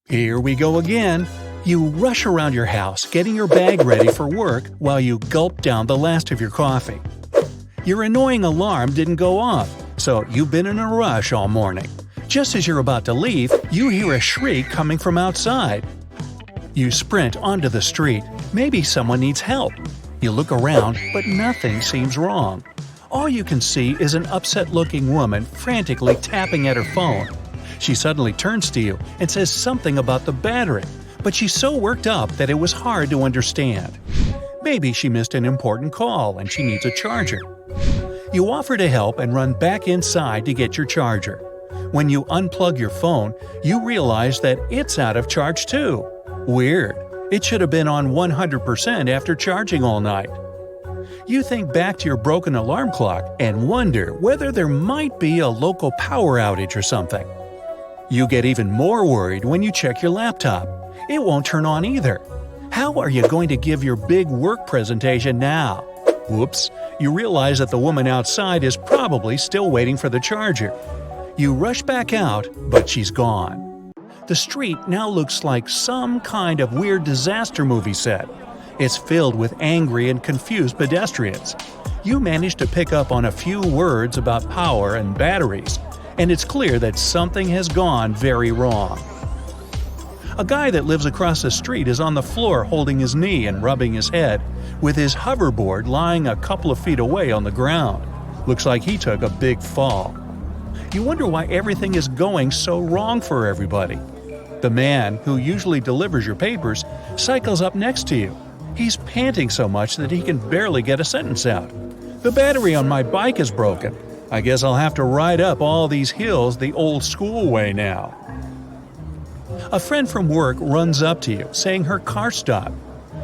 Here we go again. You rush around your house, getting your bag ready for work while you gulp down the last of your coffee. Your annoying alarm didn't go off, so you've been in a rush all morning. Just as you're about to leave, you hear a shriek coming from outside. You sprint onto the street. Maybe someone needs help. You look around, but nothing seems wrong. All you can see is an upset-looking woman frantically tapping at her phone. She suddenly turns to you and says something about the battery, but she's so worked up that it was hard to understand. Maybe she missed an important call and she needs a charger. You offer to help and run back inside to get your charger. When you unplug your phone, you realize that it's out of charge too. Weird. It should have been on 100% after charging all night. You think back to your broken alarm clock and wonder whether there might be a local power outage or something. You get even more worried when you check your laptop. It won't turn on either. How are you going to give your big work presentation now? Whoops, you realize that the woman outside is probably still waiting for the charger. You rush back out, but she's gone. The street now looks like some kind of weird disaster movie set. It's filled with angry and confused pedestrians. You manage to pick up on a few words about power and batteries, and it's clear that something has gone very wrong. A guy that lives across the street is on the floor holding his knee and rubbing his head, with his hoverboard lying a couple of feet away on the ground. Looks like he took a big fall. You wonder why everything is going so wrong for everybody. The man, who usually delivers your papers, cycles up next to you. He's panting so much that he can barely get a sentence out. "The battery on my bike is broken. I guess I'll have to ride up all these hills the old school way now." A friend from work runs up to you, saying her car stopped.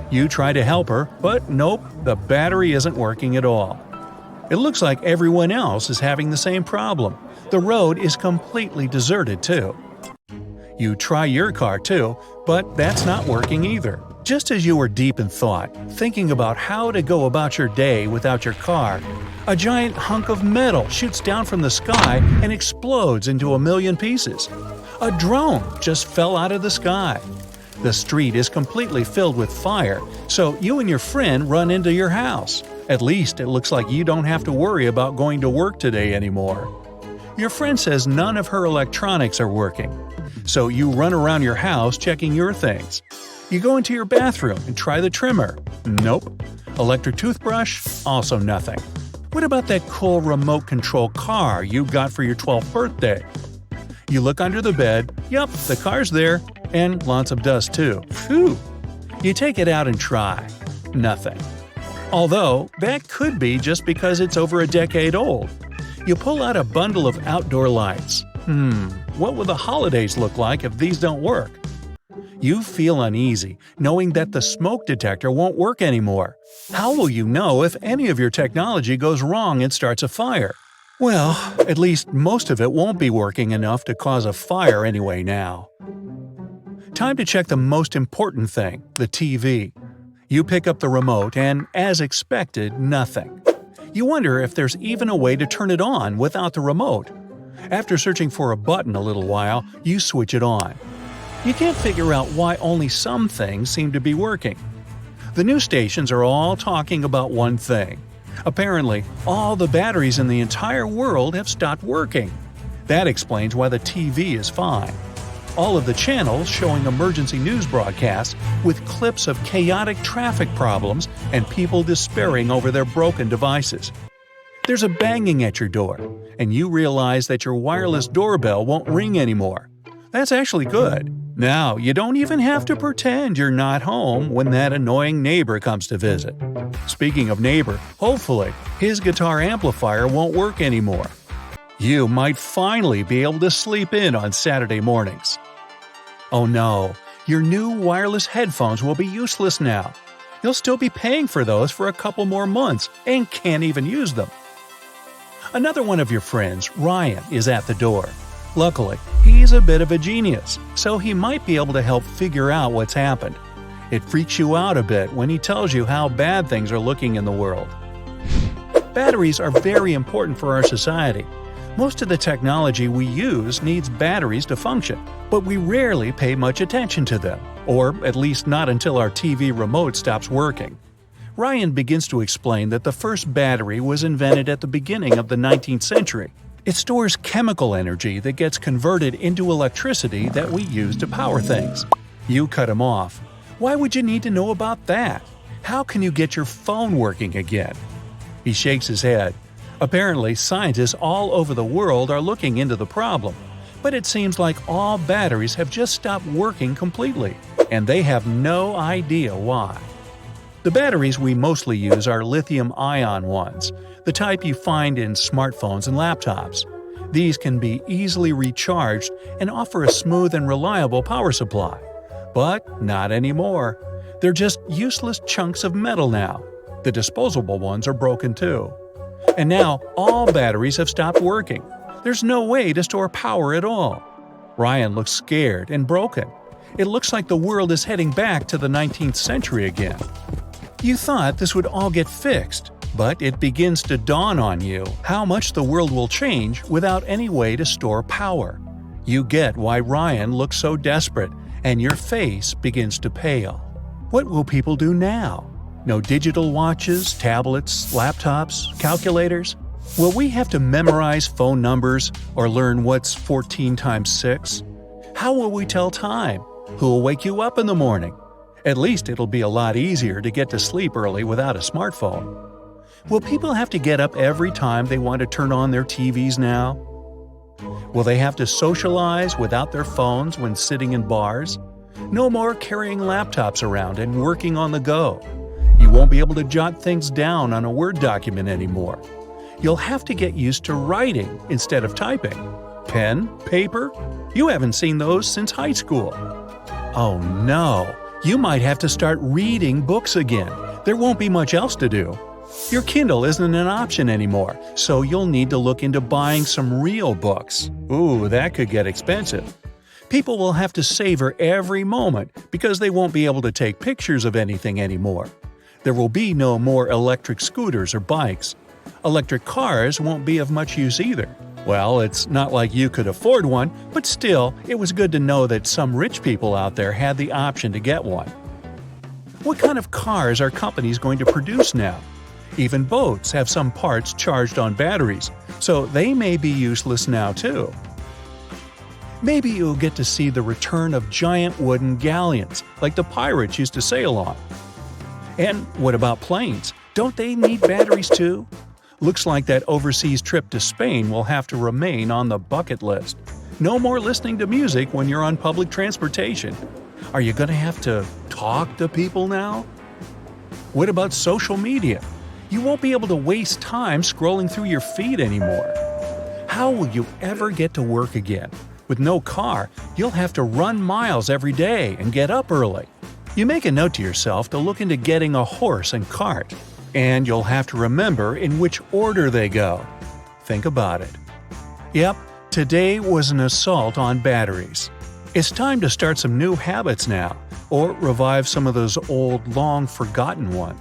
You try to help her, but nope, the battery isn't working at all. It looks like everyone else is having the same problem. The road is completely deserted too. You try your car too, but that's not working either. Just as you were deep in thought, thinking about how to go about your day without your car, a giant hunk of metal shoots down from the sky and explodes into a million pieces. A drone just fell out of the sky. The street is completely filled with fire, so you and your friend run into your house. At least it looks like you don't have to worry about going to work today anymore. Your friend says none of her electronics are working, so you run around your house checking your things. You go into your bathroom and try the trimmer. Nope. Electric toothbrush? Also nothing. What about that cool remote control car you got for your 12th birthday? You look under the bed. Yep, the car's there. And lots of dust too. Phew. You take it out and try. Nothing. Although, that could be just because it's over a decade old. You pull out a bundle of outdoor lights. What will the holidays look like if these don't work? You feel uneasy, knowing that the smoke detector won't work anymore. How will you know if any of your technology goes wrong and starts a fire? Well, at least most of it won't be working enough to cause a fire anyway now. Time to check the most important thing, the TV. You pick up the remote and, as expected, nothing. You wonder if there's even a way to turn it on without the remote. After searching for a button a little while, you switch it on. You can't figure out why only some things seem to be working. The news stations are all talking about one thing. Apparently, all the batteries in the entire world have stopped working. That explains why the TV is fine. All of the channels showing emergency news broadcasts with clips of chaotic traffic problems and people despairing over their broken devices. There's a banging at your door, and you realize that your wireless doorbell won't ring anymore. That's actually good. Now, you don't even have to pretend you're not home when that annoying neighbor comes to visit. Speaking of neighbor, hopefully, his guitar amplifier won't work anymore. You might finally be able to sleep in on Saturday mornings. Oh no, your new wireless headphones will be useless now. You'll still be paying for those for a couple more months and can't even use them. Another one of your friends, Ryan, is at the door. Luckily, he's a bit of a genius, so he might be able to help figure out what's happened. It freaks you out a bit when he tells you how bad things are looking in the world. Batteries are very important for our society. Most of the technology we use needs batteries to function, but we rarely pay much attention to them, or at least not until our TV remote stops working. Ryan begins to explain that the first battery was invented at the beginning of the 19th century. It stores chemical energy that gets converted into electricity that we use to power things. You cut him off. Why would you need to know about that? How can you get your phone working again? He shakes his head. Apparently, scientists all over the world are looking into the problem, but it seems like all batteries have just stopped working completely, and they have no idea why. The batteries we mostly use are lithium-ion ones, the type you find in smartphones and laptops. These can be easily recharged and offer a smooth and reliable power supply. But not anymore. They're just useless chunks of metal now. The disposable ones are broken too. And now all batteries have stopped working. There's no way to store power at all. Ryan looks scared and broken. It looks like the world is heading back to the 19th century again. You thought this would all get fixed, but it begins to dawn on you how much the world will change without any way to store power. You get why Ryan looks so desperate, and your face begins to pale. What will people do now? No digital watches, tablets, laptops, calculators? Will we have to memorize phone numbers or learn what's 14 times 6? How will we tell time? Who will wake you up in the morning? At least it'll be a lot easier to get to sleep early without a smartphone. Will people have to get up every time they want to turn on their TVs now? Will they have to socialize without their phones when sitting in bars? No more carrying laptops around and working on the go. You won't be able to jot things down on a Word document anymore. You'll have to get used to writing instead of typing. Pen, paper? You haven't seen those since high school. Oh no! You might have to start reading books again. There won't be much else to do. Your Kindle isn't an option anymore, so you'll need to look into buying some real books. Ooh, that could get expensive. People will have to savor every moment because they won't be able to take pictures of anything anymore. There will be no more electric scooters or bikes. Electric cars won't be of much use either. Well, it's not like you could afford one, but still, it was good to know that some rich people out there had the option to get one. What kind of cars are companies going to produce now? Even boats have some parts charged on batteries, so they may be useless now too. Maybe you'll get to see the return of giant wooden galleons, like the pirates used to sail on. And what about planes? Don't they need batteries too? Looks like that overseas trip to Spain will have to remain on the bucket list. No more listening to music when you're on public transportation. Are you going to have to talk to people now? What about social media? You won't be able to waste time scrolling through your feed anymore. How will you ever get to work again? With no car, you'll have to run miles every day and get up early. You make a note to yourself to look into getting a horse and cart. And you'll have to remember in which order they go. Think about it. Yep, today was an assault on batteries. It's time to start some new habits now, or revive some of those old, long-forgotten ones.